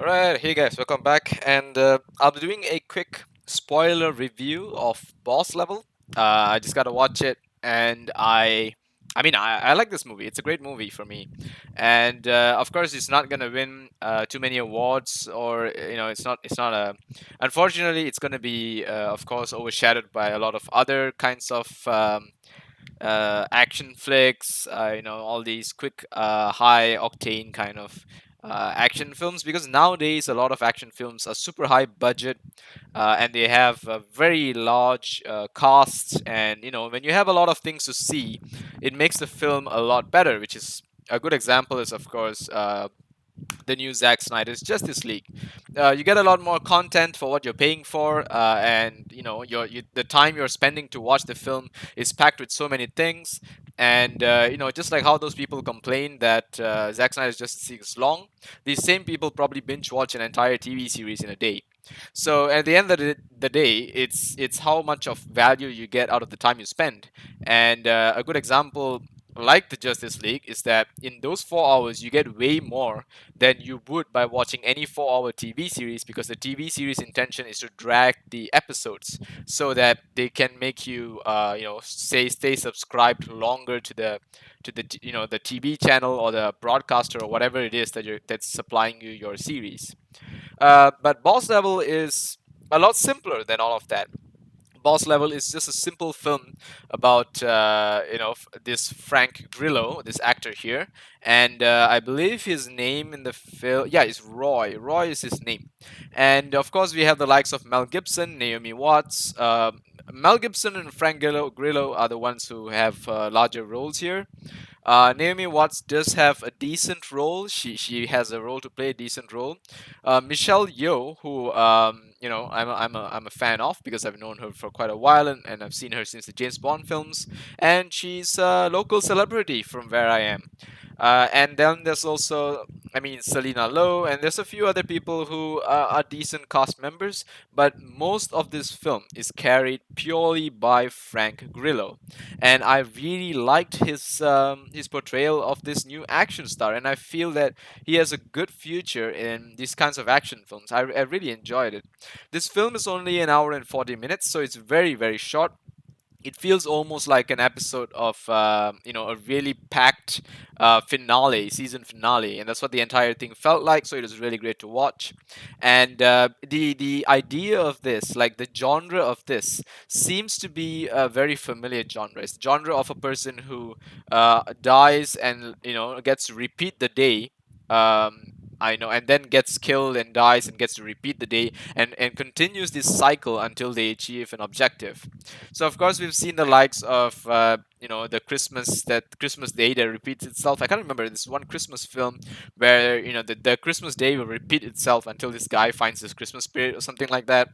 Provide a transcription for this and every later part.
Alright, hey guys, welcome back. And I'll be doing a quick spoiler review of Boss Level. I just gotta watch it, and I like this movie. It's a great movie for me, and of course, it's not gonna win too many awards, or it's not a. Unfortunately, it's gonna be, of course, overshadowed by a lot of other kinds of action flicks, all these quick, high octane kind of action films. Because nowadays a lot of action films are super high budget, and they have very large casts, and when you have a lot of things to see, it makes the film a lot better. Which is a good example is, of course, the new Zack Snyder's Justice League. You get a lot more content for what you're paying for, and the time you're spending to watch the film is packed with so many things. And just like how those people complain that Zack Snyder's Justice League is long, these same people probably binge watch an entire TV series in a day. So at the end of the day, it's how much of value you get out of the time you spend. And a good example, like the Justice League, is that in those 4 hours you get way more than you would by watching any 4 hour TV series, because the TV series intention is to drag the episodes so that they can make you stay subscribed longer to the TV channel or the broadcaster or whatever it is that's supplying you your series. But Boss Level is a lot simpler than all of that. Boss Level is just a simple film about this Frank Grillo, this actor here, and I believe his name in the film, yeah, is Roy. Roy is his name, and of course we have the likes of Mel Gibson, Naomi Watts. Mel Gibson and Frank Grillo are the ones who have larger roles here. Naomi Watts does have a decent role. She has a role to play, a decent role. Michelle Yeoh, who I'm a fan of because I've known her for quite a while, and I've seen her since the James Bond films, and she's a local celebrity from where I am. And then there's also, I mean, Selena Lowe, and there's a few other people who are decent cast members, but most of this film is carried purely by Frank Grillo, and I really liked his portrayal of this new action star, and I feel that he has a good future in these kinds of action films. I really enjoyed it. This film is only an hour and 40 minutes, so it's very, very short. It feels almost like an episode of a really packed season finale, and that's what the entire thing felt like. So it was really great to watch. And the idea of this, like the genre of this, seems to be a very familiar genre. It's the genre of a person who dies and gets to repeat the day. I know, and then gets killed and dies and gets to repeat the day, and continues this cycle until they achieve an objective. So of course we've seen the likes of the Christmas Day that repeats itself. I can't remember this one Christmas film where the Christmas Day will repeat itself until this guy finds his Christmas spirit or something like that.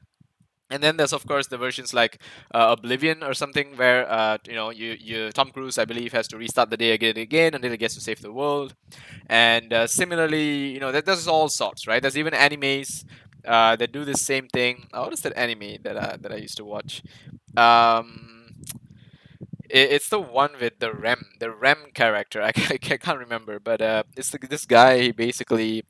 And then there's of course the versions like Oblivion or something, where you Tom Cruise, I believe, has to restart the day again and again until he gets to save the world. And similarly, there's all sorts, right? There's even animes that do the same thing. What is that anime that I used to watch? Um, it's the one with the Rem character. I can't remember, but it's this guy. He basically,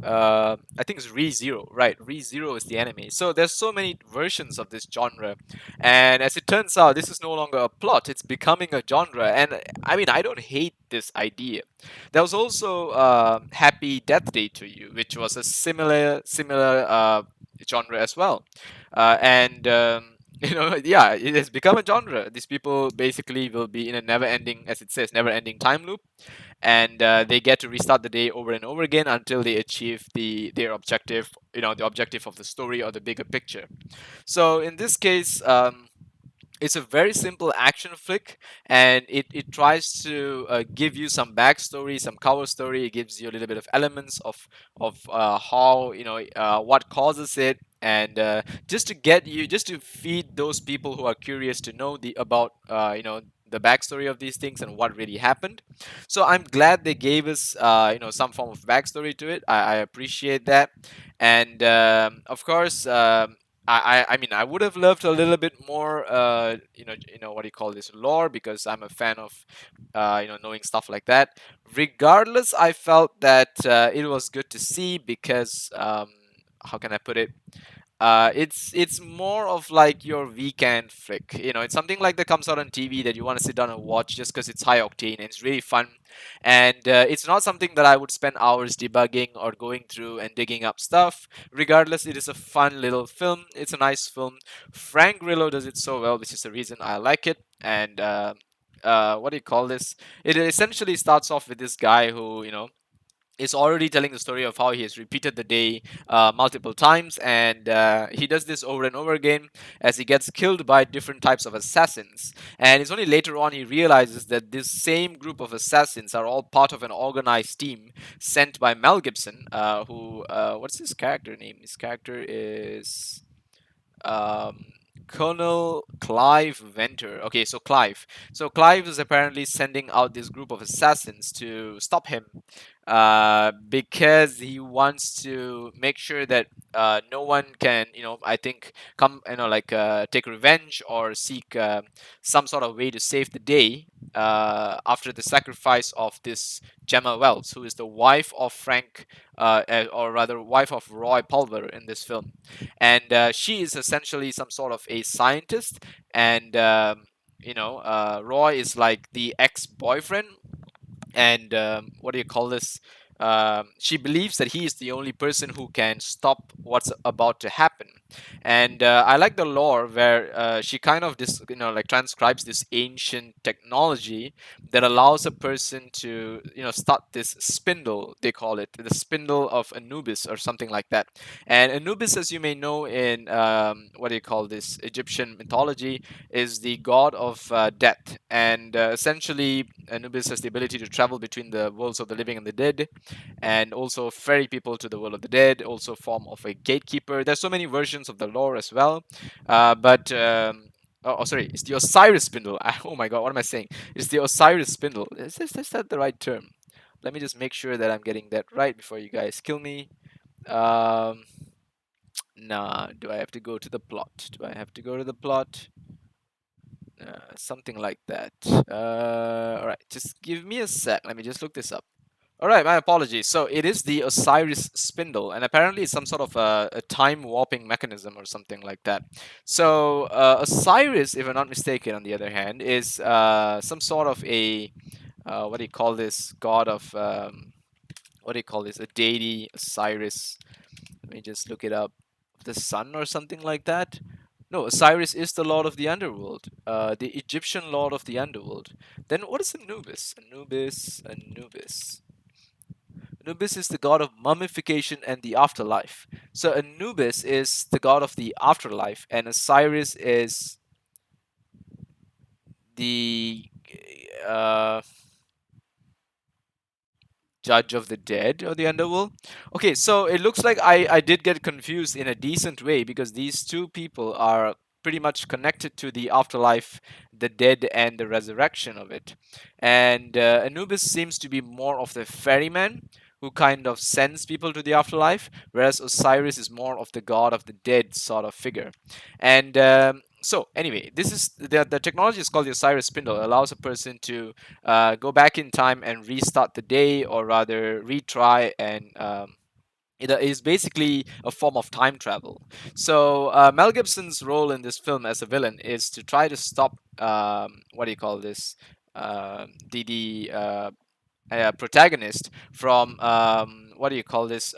I think it's ReZero, right? ReZero is the anime. So there's so many versions of this genre, and as it turns out, this is no longer a plot; it's becoming a genre. And I mean, I don't hate this idea. There was also Happy Death Day to You, which was a similar genre as well, and. Yeah, it has become a genre. These people basically will be in a never-ending, as it says, never-ending time loop, and they get to restart the day over and over again until they achieve their objective, the objective of the story or the bigger picture. So in this case, it's a very simple action flick, and it tries to give you some backstory, some cover story. It gives you a little bit of elements of how, what causes it, and just to feed those people who are curious to know the about the backstory of these things and what really happened. So I'm glad they gave us some form of backstory to it. I appreciate that. And of course, I mean, I would have loved a little bit more, what do you call this, lore, because I'm a fan of, knowing stuff like that. Regardless, I felt that it was good to see because, how can I put it? It's more of like your weekend flick. It's something like that comes out on TV that you want to sit down and watch just because it's high octane and it's really fun. And it's not something that I would spend hours debugging or going through and digging up stuff. Regardless, it is a fun little film. It's a nice film. Frank Grillo does it so well, which is the reason I like it. And what do you call this? It essentially starts off with this guy who, is already telling the story of how he has repeated the day multiple times, and he does this over and over again as he gets killed by different types of assassins. And it's only later on he realizes that this same group of assassins are all part of an organized team sent by Mel Gibson, who what's his character name? His character is um, Colonel Clive Venter. Okay, so Clive. So Clive is apparently sending out this group of assassins to stop him, because he wants to make sure that no one can, I think, come, like take revenge or seek some sort of way to save the day after the sacrifice of this Gemma Wells, who is the wife of Frank, or rather, wife of Roy Pulver in this film. And she is essentially some sort of a scientist, and Roy is like the ex-boyfriend. And what do you call this? She believes that he is the only person who can stop what's about to happen. And I like the lore where she kind of like transcribes this ancient technology that allows a person to, start this spindle. They call it the spindle of Anubis or something like that. And Anubis, as you may know, in what do you call this, Egyptian mythology, is the god of death. And essentially, Anubis has the ability to travel between the worlds of the living and the dead, and also ferry people to the world of the dead, also form of a gatekeeper. There's so many versions of the lore as well. But sorry, it's the Osiris spindle. Oh my god, what am I saying? It's the Osiris spindle. Is that the right term? Let me just make sure that I'm getting that right before you guys kill me. Um, nah, do I have to go to the plot? Do I have to go to the plot? Something like that. All right, just give me a sec. Let me just look this up. All right, my apologies. So it is the Osiris spindle, and apparently it's some sort of a time warping mechanism or something like that. So Osiris, if I'm not mistaken, on the other hand, is some sort of a what do you call this? God of what do you call this? A deity, Osiris. Let me just look it up. The sun or something like that. No, Osiris is the lord of the underworld, the Egyptian lord of the underworld. Then what is Anubis? Anubis. Anubis is the god of mummification and the afterlife. So Anubis is the god of the afterlife, and Osiris is the uh, judge of the dead or the underworld. Okay, so it looks like I did get confused in a decent way, because these two people are pretty much connected to the afterlife, the dead, and the resurrection of it. And Anubis seems to be more of the ferryman who kind of sends people to the afterlife, whereas Osiris is more of the god of the dead sort of figure. And so anyway, this is the technology is called the Osiris spindle. It allows a person to go back in time and restart the day, or rather retry, and it is basically a form of time travel. So Mel Gibson's role in this film as a villain is to try to stop what do you call this, the protagonist from what do you call this,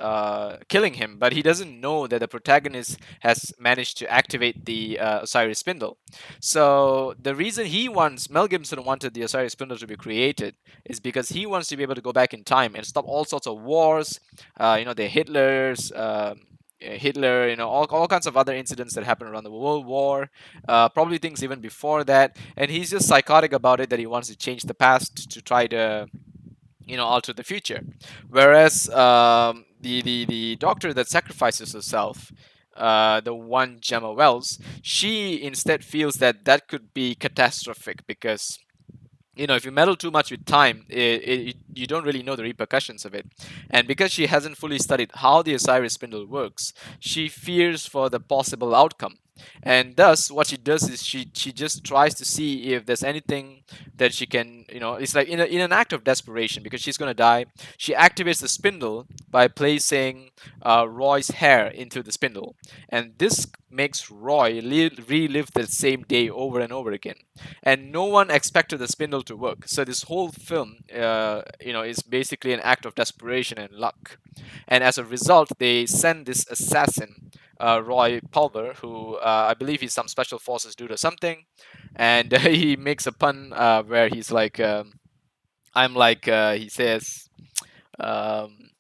killing him, but he doesn't know that the protagonist has managed to activate the Osiris spindle. So the reason Mel Gibson wanted the Osiris spindle to be created is because he wants to be able to go back in time and stop all sorts of wars, the Hitler, all kinds of other incidents that happened around the World War, probably things even before that. And he's just psychotic about it, that he wants to change the past to try to, alter the future. Whereas the doctor that sacrifices herself, the one Gemma Wells, she instead feels that that could be catastrophic, because if you meddle too much with time, you don't really know the repercussions of it. And because she hasn't fully studied how the Osiris spindle works, she fears for the possible outcome. And thus, what she does is she just tries to see if there's anything that she can, it's like in an act of desperation because she's going to die. She activates the spindle by placing Roy's hair into the spindle. And this makes Roy relive the same day over and over again, and no one expected the spindle to work. So this whole film, is basically an act of desperation and luck. And as a result, they send this assassin, Roy Pulver, who I believe he's some special forces dude or something, and he makes a pun where he's like, "I'm like," he says, um,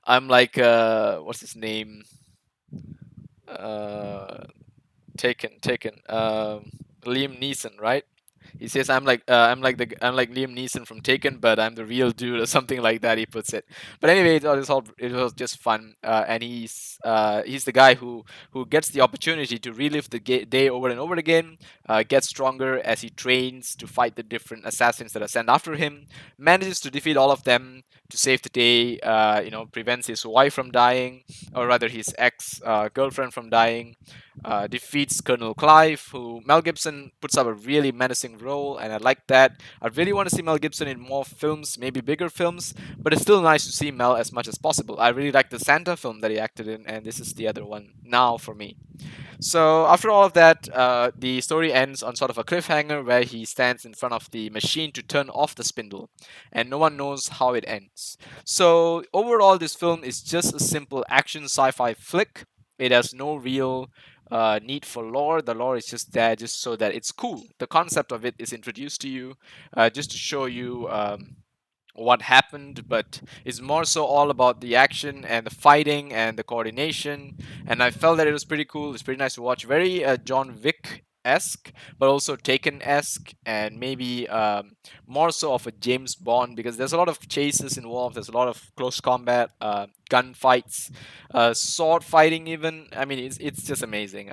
"I'm like, what's his name? Uh, Taken. Liam Neeson, right?" He says, I'm like Liam Neeson from Taken, but I'm the real dude," or something like that. He puts it. But anyway, it was just fun, and he's the guy who gets the opportunity to relive the day over and over again, gets stronger as he trains to fight the different assassins that are sent after him, manages to defeat all of them to save the day. Prevents his wife from dying, or rather his ex girlfriend from dying, defeats Colonel Clive, who Mel Gibson puts up a really menacing role, and I like that. I really want to see Mel Gibson in more films, maybe bigger films, but it's still nice to see Mel as much as possible. I really like the Santa film that he acted in, and this is the other one now for me. So after all of that, the story ends on sort of a cliffhanger where he stands in front of the machine to turn off the spindle, and no one knows how it ends. So overall, this film is just a simple action sci-fi flick. It has no real need for lore. The lore is just there just so that it's cool. The concept of it is introduced to you, just to show you. What happened, but it's more so all about the action and the fighting and the coordination. And I felt that it was pretty cool. It's pretty nice to watch. Very John Wick esque, but also Taken esque, and maybe more so of a James Bond because there's a lot of chases involved. There's a lot of close combat, gun fights, sword fighting. Even it's just amazing.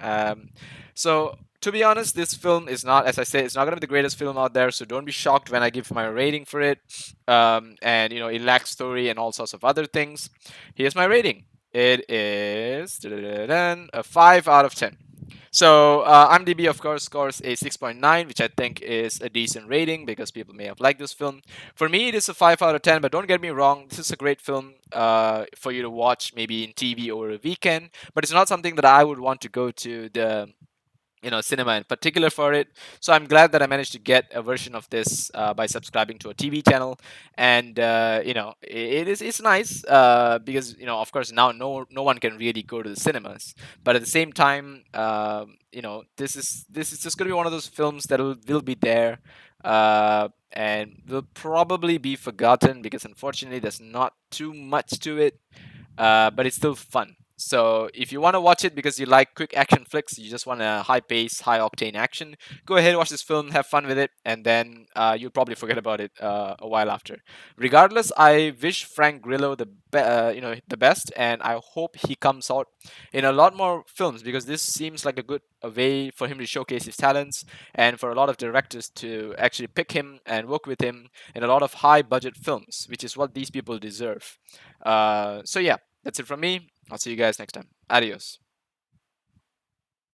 So to be honest, this film is not, as I said, it's not gonna be the greatest film out there. So don't be shocked when I give my rating for it. And it lacks story and all sorts of other things. Here's my rating. It is a 5 out of 10. So IMDb, of course, scores a 6.9, which I think is a decent rating because people may have liked this film. For me, it is a 5 out of 10, but don't get me wrong, this is a great film for you to watch maybe in TV over a weekend, but it's not something that I would want to go to the cinema in particular for it. So I'm glad that I managed to get a version of this by subscribing to a TV channel, and it's nice because of course now no one can really go to the cinemas, but at the same time, this is just gonna be one of those films that will be there. And will probably be forgotten because unfortunately there's not too much to it, but it's still fun. So if you want to watch it because you like quick action flicks, you just want a high pace, high octane action, go ahead, watch this film, have fun with it, and then you'll probably forget about it a while after. Regardless, I wish Frank Grillo the best, and I hope he comes out in a lot more films because this seems like a way for him to showcase his talents and for a lot of directors to actually pick him and work with him in a lot of high budget films, which is what these people deserve. So yeah, that's it from me. I'll see you guys next time. Adios.